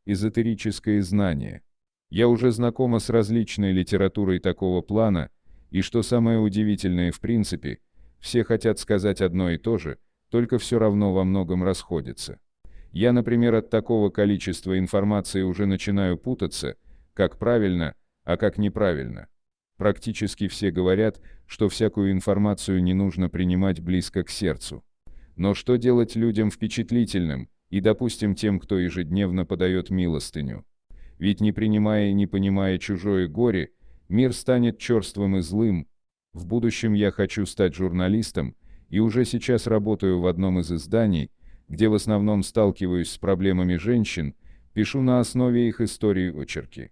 Эзотерическое знание. Я уже знакома с различной литературой такого плана, и что самое удивительное в принципе, все хотят сказать одно и то же, только все равно во многом расходятся. Я, например, от такого количества информации уже начинаю путаться, как правильно, а как неправильно. Практически все говорят, что всякую информацию не нужно принимать близко к сердцу. Но что делать людям впечатлительным, и, допустим, тем, кто ежедневно подает милостыню? Ведь не принимая и не понимая чужое горе, мир станет черствым и злым. В будущем я хочу стать журналистом, и уже сейчас работаю в одном из изданий, где в основном сталкиваюсь с проблемами женщин, пишу на основе их истории очерки.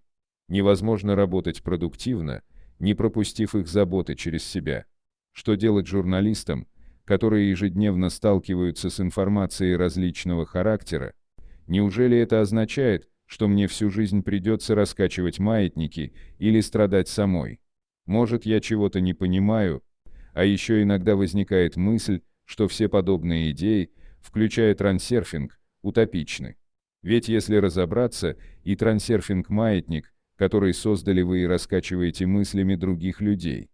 Невозможно работать продуктивно, не пропустив их заботы через себя. Что делать журналистам, которые ежедневно сталкиваются с информацией различного характера? Неужели это означает, что мне всю жизнь придется раскачивать маятники или страдать самой? Может, я чего-то не понимаю? А еще иногда возникает мысль, что все подобные идеи, включая трансерфинг, утопичны. Ведь если разобраться, и трансерфинг-маятник, который создали вы и раскачиваете мыслями других людей.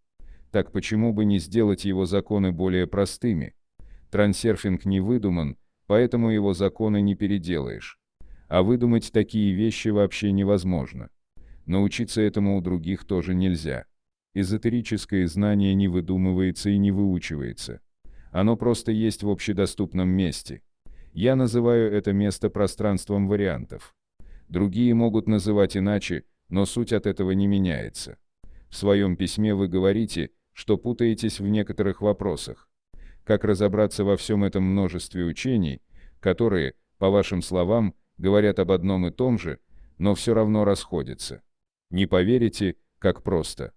Так почему бы не сделать его законы более простыми? Трансерфинг не выдуман, поэтому его законы не переделаешь. А выдумать такие вещи вообще невозможно. Научиться этому у других тоже нельзя. Эзотерическое знание не выдумывается и не выучивается. Оно просто есть в общедоступном месте. Я называю это место пространством вариантов. Другие могут называть иначе, но суть от этого не меняется. В своем письме вы говорите, что путаетесь в некоторых вопросах. Как разобраться во всем этом множестве учений, которые, по вашим словам, говорят об одном и том же, но все равно расходятся? Не поверите, как просто.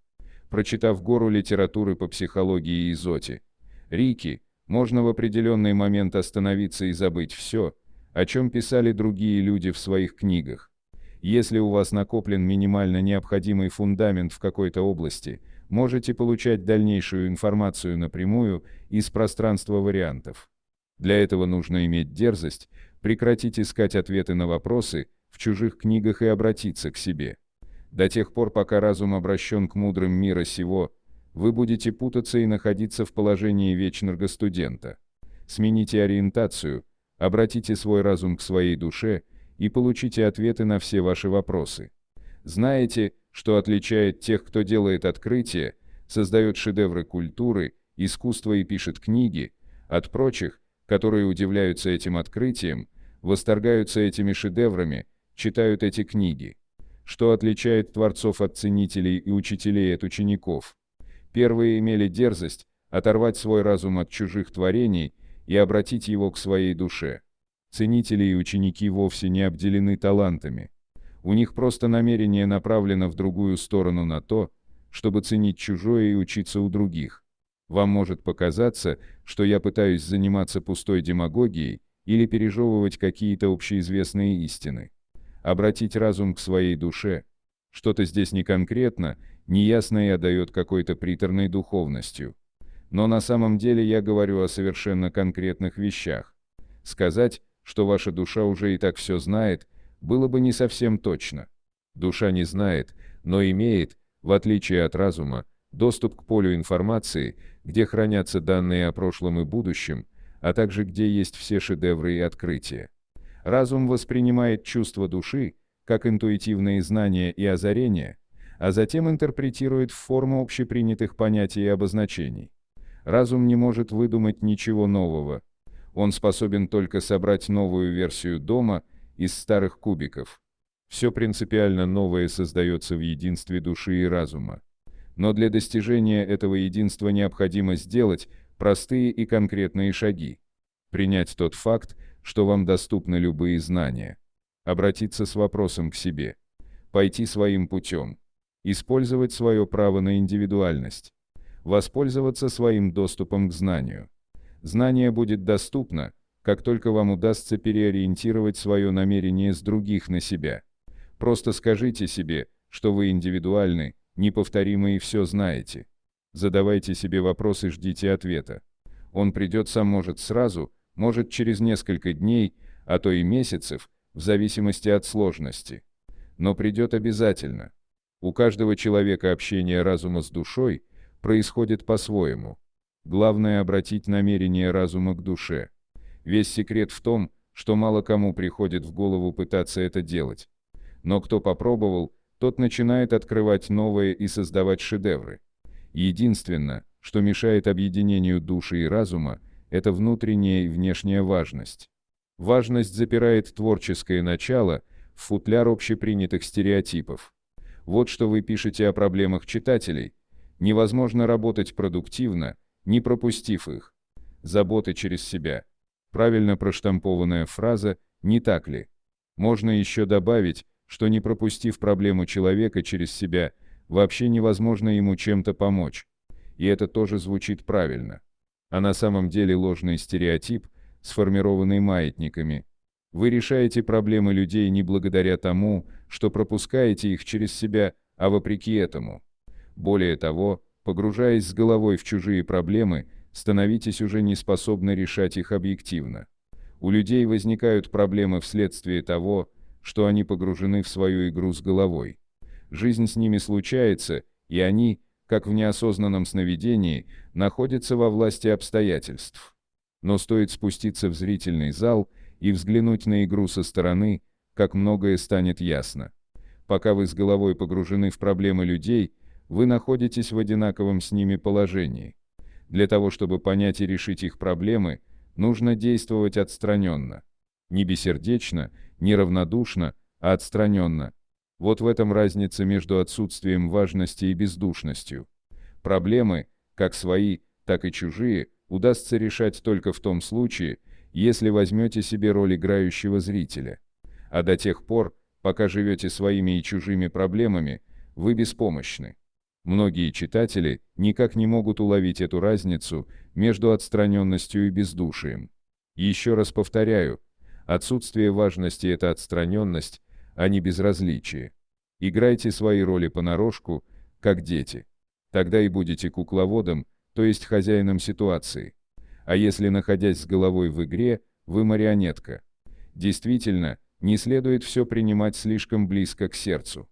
Прочитав гору литературы по психологии и эзотерике, можно в определенный момент остановиться и забыть все, о чем писали другие люди в своих книгах. Если у вас накоплен минимально необходимый фундамент в какой-то области, можете получать дальнейшую информацию напрямую из пространства вариантов. Для этого нужно иметь дерзость, прекратить искать ответы на вопросы в чужих книгах и обратиться к себе. До тех пор, пока разум обращен к мудрым мира сего, вы будете путаться и находиться в положении вечного студента. Смените ориентацию, обратите свой разум к своей душе и получите ответы на все ваши вопросы. Знаете, что отличает тех, кто делает открытия, создает шедевры культуры, искусства и пишет книги, от прочих, которые удивляются этим открытиям, восторгаются этими шедеврами, читают эти книги? Что отличает творцов от ценителей и учителей от учеников? Первые имели дерзость оторвать свой разум от чужих творений и обратить его к своей душе. Ценители и ученики вовсе не обделены талантами. У них просто намерение направлено в другую сторону на то, чтобы ценить чужое и учиться у других. Вам может показаться, что я пытаюсь заниматься пустой демагогией или пережевывать какие-то общеизвестные истины. Обратить разум к своей душе. Что-то здесь не конкретно, неясно и отдает какой-то приторной духовностью. Но на самом деле я говорю о совершенно конкретных вещах. Сказать, что ваша душа уже и так все знает, было бы не совсем точно. Душа не знает, но имеет, в отличие от разума, доступ к полю информации, где хранятся данные о прошлом и будущем, а также где есть все шедевры и открытия. Разум воспринимает чувства души, как интуитивные знания и озарения, а затем интерпретирует в форму общепринятых понятий и обозначений. Разум не может выдумать ничего нового. Он способен только собрать новую версию дома из старых кубиков. Все принципиально новое создается в единстве души и разума. Но для достижения этого единства необходимо сделать простые и конкретные шаги. Принять тот факт, что вам доступны любые знания. Обратиться с вопросом к себе. Пойти своим путем. Использовать свое право на индивидуальность. Воспользоваться своим доступом к знанию. Знание будет доступно, как только вам удастся переориентировать свое намерение с других на себя. Просто скажите себе, что вы индивидуальны, неповторимы и все знаете. Задавайте себе вопрос и ждите ответа. Он придет сам, может сразу, может через несколько дней, а то и месяцев, в зависимости от сложности. Но придет обязательно. У каждого человека общение разума с душой происходит по-своему. Главное обратить намерение разума к душе. Весь секрет в том, что мало кому приходит в голову пытаться это делать. Но кто попробовал, тот начинает открывать новое и создавать шедевры. Единственное, что мешает объединению души и разума, это внутренняя и внешняя важность. Важность запирает творческое начало в футляр общепринятых стереотипов. Вот что вы пишете о проблемах читателей. Невозможно работать продуктивно, не пропустив их. Заботы через себя. Правильно проштампованная фраза, не так ли? Можно еще добавить, что не пропустив проблему человека через себя, вообще невозможно ему чем-то помочь. И это тоже звучит правильно. А на самом деле ложный стереотип, сформированный маятниками. Вы решаете проблемы людей не благодаря тому, что пропускаете их через себя, а вопреки этому. Более того, погружаясь с головой в чужие проблемы, становитесь уже не способны решать их объективно. У людей возникают проблемы вследствие того, что они погружены в свою игру с головой. Жизнь с ними случается, и они, как в неосознанном сновидении, находятся во власти обстоятельств. Но стоит спуститься в зрительный зал и взглянуть на игру со стороны, как многое станет ясно. Пока вы с головой погружены в проблемы людей, вы находитесь в одинаковом с ними положении. Для того, чтобы понять и решить их проблемы, нужно действовать отстраненно. Не бессердечно, не равнодушно, а отстраненно. Вот в этом разница между отсутствием важности и бездушностью. Проблемы, как свои, так и чужие, удастся решать только в том случае, если возьмете себе роль играющего зрителя. А до тех пор, пока живете своими и чужими проблемами, вы беспомощны. Многие читатели никак не могут уловить эту разницу между отстраненностью и бездушием. Еще раз повторяю, отсутствие важности – это отстраненность, а не безразличие. Играйте свои роли понарошку, как дети. Тогда и будете кукловодом, то есть хозяином ситуации. А если, находясь с головой в игре, вы марионетка. Действительно, не следует все принимать слишком близко к сердцу.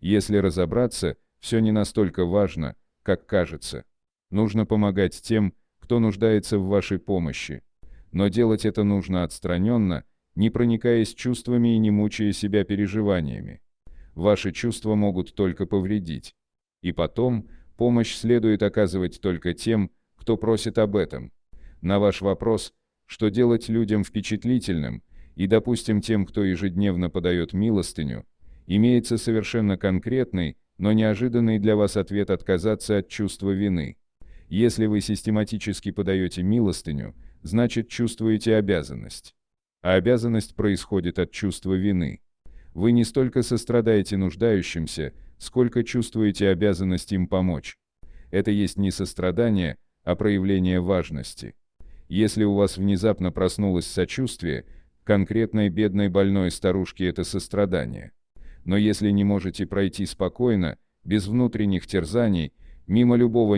Если разобраться, все не настолько важно, как кажется. Нужно помогать тем, кто нуждается в вашей помощи. Но делать это нужно отстраненно, не проникаясь чувствами и не мучая себя переживаниями. Ваши чувства могут только повредить. И потом, помощь следует оказывать только тем, кто просит об этом. На ваш вопрос, что делать людям впечатлительным, и, допустим, тем, кто ежедневно подает милостыню, имеется совершенно конкретный, но неожиданный для вас ответ: отказаться от чувства вины. Если вы систематически подаете милостыню, значит чувствуете обязанность. А обязанность происходит от чувства вины. Вы не столько сострадаете нуждающимся, сколько чувствуете обязанность им помочь. Это есть не сострадание, а проявление важности. Если у вас внезапно проснулось сочувствие, конкретной бедной больной старушке это сострадание. Но если не можете пройти спокойно, без внутренних терзаний, мимо любого